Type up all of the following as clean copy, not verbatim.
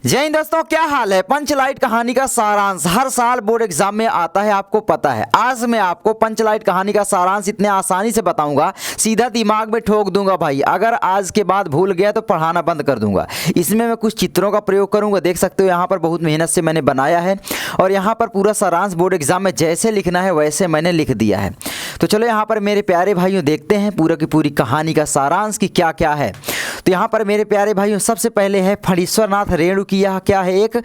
जय हिंद दोस्तों, क्या हाल है। पंचलाइट कहानी का सारांश हर साल बोर्ड एग्जाम में आता है, आपको पता है। आज मैं आपको पंचलाइट कहानी का सारांश इतने आसानी से बताऊंगा, सीधा दिमाग में ठोक दूंगा भाई। अगर आज के बाद भूल गया तो पढ़ाना बंद कर दूंगा। इसमें मैं कुछ चित्रों का प्रयोग करूंगा, देख सकते हो यहाँ पर बहुत मेहनत से मैंने बनाया है और यहाँ पर पूरा सारांश बोर्ड एग्जाम में जैसे लिखना है वैसे मैंने लिख दिया है। तो चलो यहाँ पर मेरे प्यारे भाइयों देखते हैं पूरा की पूरी कहानी का सारांश की क्या क्या है। तो यहाँ पर मेरे प्यारे भाइयों सबसे पहले है फणीश्वरनाथ रेणु की, यह क्या है, एक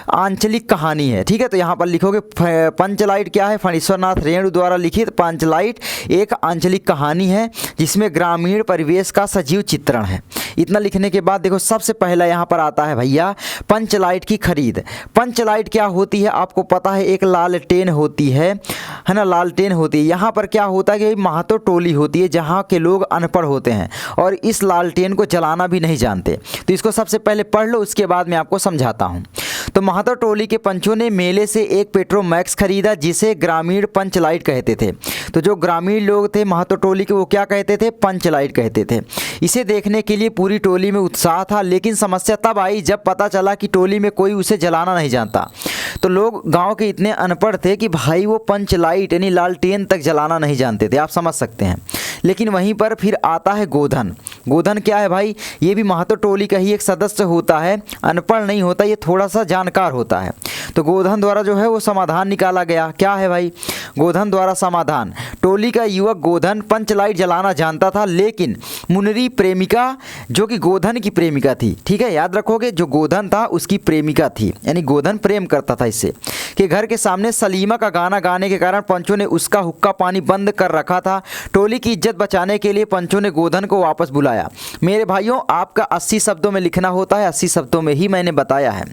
आंचलिक कहानी है। ठीक है, तो यहाँ पर लिखोगे पंचलाइट क्या है, फणीश्वरनाथ रेणु द्वारा लिखित पंचलाइट एक आंचलिक कहानी है जिसमें ग्रामीण परिवेश का सजीव चित्रण है। इतना लिखने के बाद देखो सबसे पहला यहाँ पर आता है भैया पंचलाइट की खरीद। पंचलाइट क्या होती है आपको पता है, एक लालटेन होती है ना, लालटेन होती है। यहाँ पर क्या होता है कि महतो टोली होती है जहाँ के लोग अनपढ़ होते हैं और इस लालटेन को जलाना भी नहीं जानते। तो इसको सबसे पहले पढ़ लो, उसके बाद मैं आपको समझाता हूँ। तो महतो टोली के पंचों ने मेले से एक पेट्रोमैक्स खरीदा जिसे ग्रामीण पंचलाइट कहते थे। तो जो ग्रामीण लोग थे महतो टोली के, वो क्या कहते थे, पंचलाइट कहते थे। इसे देखने के लिए पूरी टोली में उत्साह था, लेकिन समस्या तब आई जब पता चला कि टोली में कोई उसे जलाना नहीं जानता। तो लोग गांव के इतने अनपढ़ थे कि भाई वो पंचलाइट यानी लालटेन तक जलाना नहीं जानते थे, आप समझ सकते हैं। लेकिन वहीं पर फिर आता है गोधन। गोधन क्या है भाई, ये भी महतो टोली का ही एक सदस्य होता है, अनपढ़ नहीं होता, ये थोड़ा सा जानकार होता है। तो गोधन द्वारा जो है वो समाधान निकाला गया। क्या है भाई, गोधन द्वारा समाधान। टोली का युवक गोधन पंचलाइट जलाना जानता था, लेकिन मुनरी प्रेमिका जो कि गोधन की प्रेमिका थी, ठीक है याद रखोगे, जो गोधन था उसकी प्रेमिका थी, यानी गोधन प्रेम करता था इससे, कि घर के सामने सलीमा का गाना गाने के कारण पंचों ने उसका हुक्का पानी बंद कर रखा था। टोली की इज्जत बचाने के लिए पंचों ने गोधन को वापस बुलाया। मेरे भाइयों आपका 80 शब्दों में लिखना होता है, 80 शब्दों में ही मैंने बताया है।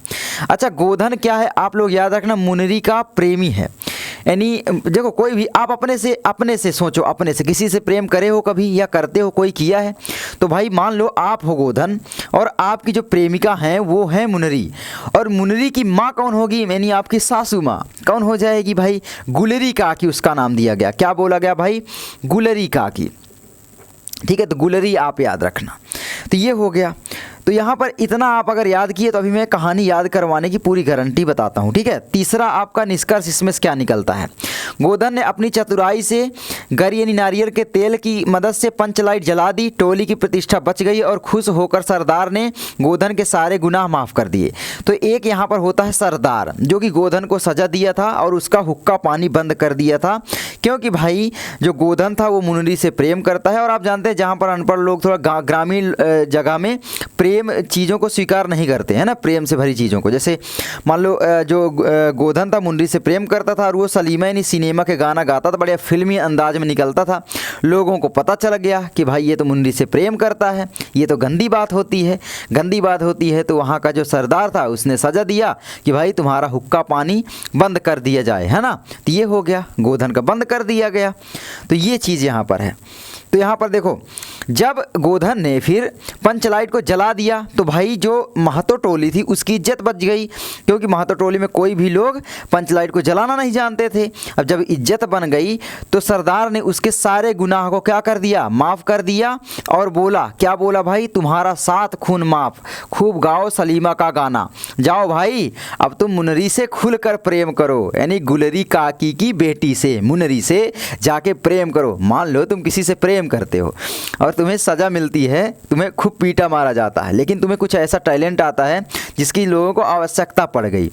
अच्छा, गोधन क्या है आप लोग याद रखना, मुनरी का प्रेमी है। यानी देखो कोई भी आप अपने से सोचो, अपने से किसी से प्रेम करे हो कभी या करते हो, कोई किया है? तो भाई मान लो आप हो गोधन और आपकी जो प्रेमिका हैं वो है मुनरी, और मुनरी की माँ कौन होगी, यानी आपकी सासू माँ कौन हो जाएगी भाई, गुलरी काकी उसका नाम दिया गया। क्या बोला गया भाई, गुलरी काकी। ठीक है, तो गुलरी आप याद रखना। तो ये हो गया। तो यहाँ पर इतना आप अगर याद किए तो अभी मैं कहानी याद करवाने की पूरी गारंटी बताता हूँ। ठीक है, तीसरा आपका निष्कर्ष इसमें से क्या निकलता है। गोधन ने अपनी चतुराई से घर यानी नारियल के तेल की मदद से पंचलाइट जला दी। टोली की प्रतिष्ठा बच गई और खुश होकर सरदार ने गोधन के सारे गुनाह माफ़ कर दिए। तो एक यहाँ पर होता है सरदार जो कि गोधन को सजा दिया था और उसका हुक्का पानी बंद कर दिया था, क्योंकि भाई जो गोधन था वो मुनरी से प्रेम करता है। और आप जानते हैं जहाँ पर अनपढ़ लोग थोड़ा ग्रामीण जगह में प्रेम चीज़ों को स्वीकार नहीं करते हैं ना, प्रेम से भरी चीज़ों को। जैसे मान लो जो गोधन था मुनरी से प्रेम करता था और वो सलीमा यानी सिनेमा के गाना गाता था, बढ़िया फिल्मी अंदाज में निकलता था। लोगों को पता चल गया कि भाई ये तो मुनरी से प्रेम करता है, ये तो गंदी बात होती है, गंदी बात होती है। तो वहाँ का जो सरदार था उसने सजा दिया कि भाई तुम्हारा हुक्का पानी बंद कर दिया जाए, है ना। तो ये हो गया, गोधन का बंद कर दिया गया। तो ये चीज़ यहाँ पर है। तो यहाँ पर देखो जब गोधन ने फिर पंचलाइट को जला दिया तो भाई जो महतो टोली थी उसकी इज्जत बच गई, क्योंकि महतो टोली में कोई भी लोग पंचलाइट को जलाना नहीं जानते थे। अब जब इज्जत बन गई तो सरदार ने उसके सारे गुनाह को क्या कर दिया, माफ़ कर दिया। और बोला, क्या बोला भाई, तुम्हारा 7 खून माफ़, खूब गाओ सलीमा का गाना, जाओ भाई अब तुम मुनरी से खुलकर प्रेम करो, यानी गुलरी काकी की बेटी से मुनरी से जाके प्रेम करो। मान लो तुम किसी से प्रेम करते हो और तुम्हें सज़ा मिलती है, तुम्हें खूब पीटा मारा जाता है, लेकिन तुम्हें कुछ ऐसा टैलेंट आता है जिसकी लोगों को आवश्यकता पड़ गई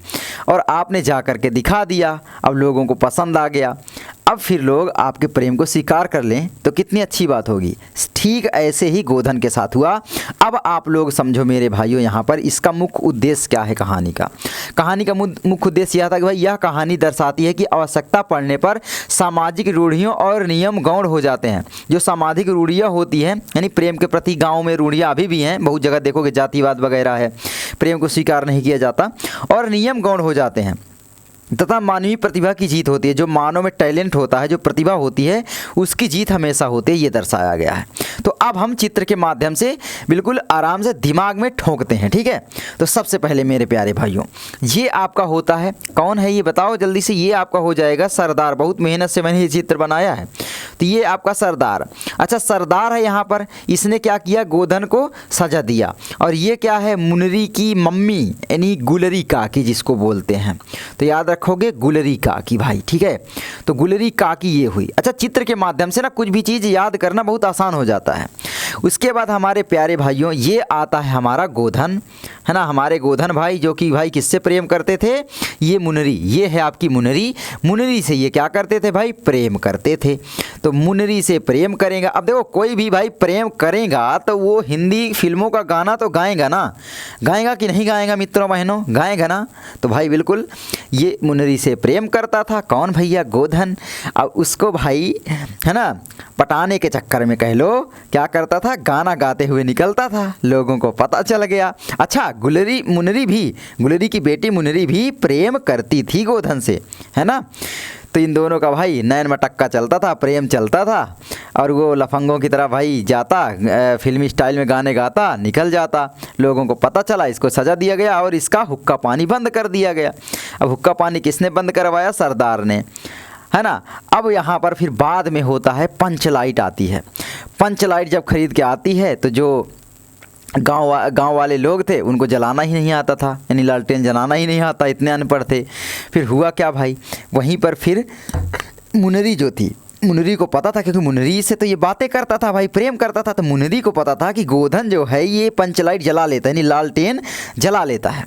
और आपने जा कर के दिखा दिया। अब लोगों को पसंद आ गया, अब फिर लोग आपके प्रेम को स्वीकार कर लें तो कितनी अच्छी बात होगी। ठीक ऐसे ही गोधन के साथ हुआ। अब आप लोग समझो मेरे भाइयों, यहाँ पर इसका मुख्य उद्देश्य क्या है कहानी का। कहानी का मुख्य उद्देश्य यह था कि भाई यह कहानी दर्शाती है कि आवश्यकता पड़ने पर सामाजिक रूढ़ियों और नियम गौण हो जाते हैं। जो सामाजिक रूढ़ियाँ होती हैं यानी प्रेम के प्रति गाँव में रूढ़ियाँ अभी भी हैं, बहुत जगह देखोगे जातिवाद वगैरह है, प्रेम को स्वीकार नहीं किया जाता, और नियम गौण हो जाते हैं तथा मानवीय प्रतिभा की जीत होती है। जो मानव में टैलेंट होता है, जो प्रतिभा होती है, उसकी जीत हमेशा होती है, ये दर्शाया गया है। तो अब हम चित्र के माध्यम से बिल्कुल आराम से दिमाग में ठोंकते हैं। ठीक है, तो सबसे पहले मेरे प्यारे भाइयों ये आपका होता है, कौन है ये बताओ जल्दी से, ये आपका हो जाएगा सरदार। बहुत मेहनत से मैंने ये चित्र बनाया है। तो ये आपका सरदार। अच्छा सरदार है यहाँ पर, इसने क्या किया, गोधन को सजा दिया। और ये क्या है, मुनरी की मम्मी यानी गुलरी काकी जिसको बोलते हैं, तो याद रखोगे गुलरी काकी भाई, ठीक है। तो गुलरी काकी ये हुई। अच्छा चित्र के माध्यम से ना कुछ भी चीज़ याद करना बहुत आसान हो जाता है। उसके बाद हमारे प्यारे भाइयों ये आता है हमारा गोधन, है ना, हमारे गोधन भाई जो कि भाई किससे प्रेम करते थे, ये मुनरी, ये है आपकी मुनरी। मुनरी से ये क्या करते थे भाई, प्रेम करते थे। तो मुनरी से प्रेम करेगा। अब देखो कोई भी भाई प्रेम करेगा तो वो हिंदी फिल्मों का गाना तो गाएगा ना, गाएगा कि नहीं गाएगा मित्रों बहनों, गाएगा ना। तो भाई बिल्कुल ये मुनरी से प्रेम करता था, कौन भैया, गोधन। अब उसको भाई है ना पटाने के चक्कर में कह लो क्या करता था, गाना गाते हुए निकलता था, लोगों को पता चल गया। अच्छा गुलरी की बेटी मुनरी भी प्रेम करती थी गोधन से, है ना। तो इन दोनों का भाई नैन मटक्का चलता था, प्रेम चलता था। और वो लफंगों की तरह भाई जाता, फिल्मी स्टाइल में गाने गाता, निकल जाता, लोगों को पता चला, इसको सज़ा दिया गया और इसका हुक्का पानी बंद कर दिया गया। अब हुक्का पानी किसने बंद करवाया, सरदार ने, है ना। अब यहाँ पर फिर बाद में होता है पंच लाइट आती है। पंच लाइट जब खरीद के आती है तो जो गांव वाले लोग थे उनको जलाना ही नहीं आता था, यानी लालटेन जलाना ही नहीं आता, इतने अनपढ़ थे। फिर हुआ क्या भाई, वहीं पर फिर मुनरी जो थी, मुनरी को पता था, क्योंकि मुनरी से तो ये बातें करता था भाई, प्रेम करता था, तो मुनरी को पता था कि गोधन जो है ये पंच लाइट जला लेता है, यानी लालटेन जला लेता है।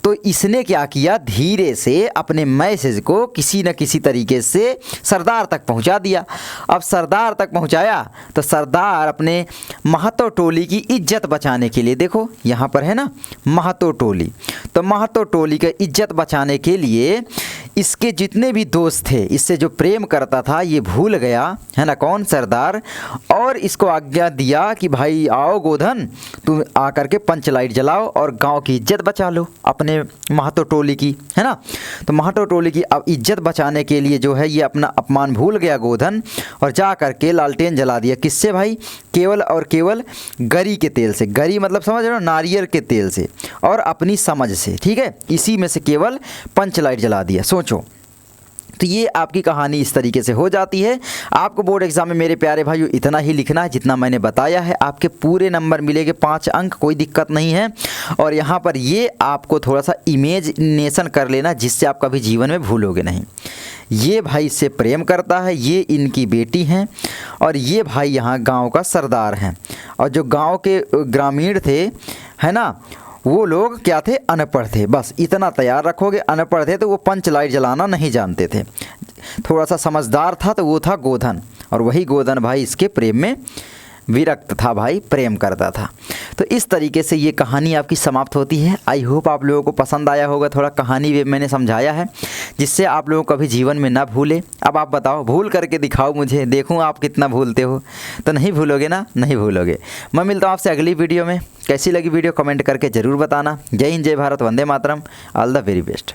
तो इसने क्या किया, धीरे से अपने मैसेज को किसी न किसी तरीके से सरदार तक पहुंचा दिया। अब सरदार तक पहुंचाया तो सरदार अपने महतो टोली की इज्जत बचाने के लिए, देखो यहाँ पर है ना महतो टोली, तो महतो टोली की इज्जत बचाने के लिए इसके जितने भी दोस्त थे, इससे जो प्रेम करता था ये भूल गया, है ना, कौन, सरदार। और इसको आज्ञा दिया कि भाई आओ गोधन, तुम आकर के पंच लाइट जलाओ और गांव की इज्जत बचा लो अपने महतो टोली की, है ना। तो महतो टोली की अब इज्जत बचाने के लिए जो है ये अपना अपमान भूल गया गोधन, और जा करके लालटेन जला दिया। किससे भाई, केवल और केवल गरी के तेल से, गरी मतलब समझ रहे हो, नारियल के तेल से, और अपनी समझ से, ठीक है, इसी में से केवल पंच लाइट जला दिया। सोचो। तो ये आपकी कहानी इस तरीके से हो जाती है। आपको बोर्ड एग्जाम में मेरे प्यारे भाइयों इतना ही लिखना है जितना मैंने बताया है, आपके पूरे नंबर मिलेंगे 5 अंक, कोई दिक्कत नहीं है। और यहाँ पर ये आपको थोड़ा सा इमेजिनेशन कर लेना जिससे आप कभी जीवन में भूलोगे नहीं। ये भाई इससे प्रेम करता है, ये इनकी बेटी हैं, और ये भाई यहाँ गाँव का सरदार हैं। और जो गाँव के ग्रामीण थे, है ना, वो लोग क्या थे, अनपढ़ थे। बस इतना तैयार रखोगे, अनपढ़ थे तो वो पंच लाइट जलाना नहीं जानते थे। थोड़ा सा समझदार था तो वो था गोधन, और वही गोधन भाई इसके प्रेम में विरक्त था भाई, प्रेम करता था। तो इस तरीके से ये कहानी आपकी समाप्त होती है। आई होप आप लोगों को पसंद आया होगा, थोड़ा कहानी वे मैंने समझाया है जिससे आप लोगों को कभी जीवन में ना भूले। अब आप बताओ, भूल करके दिखाओ मुझे, देखूं आप कितना भूलते हो। तो नहीं भूलोगे ना, नहीं भूलोगे। मैं मिलता हूँ आपसे अगली वीडियो में। कैसी लगी वीडियो कमेंट करके ज़रूर बताना। जय हिंद, जय Bharat, Vande Mataram, all the very best.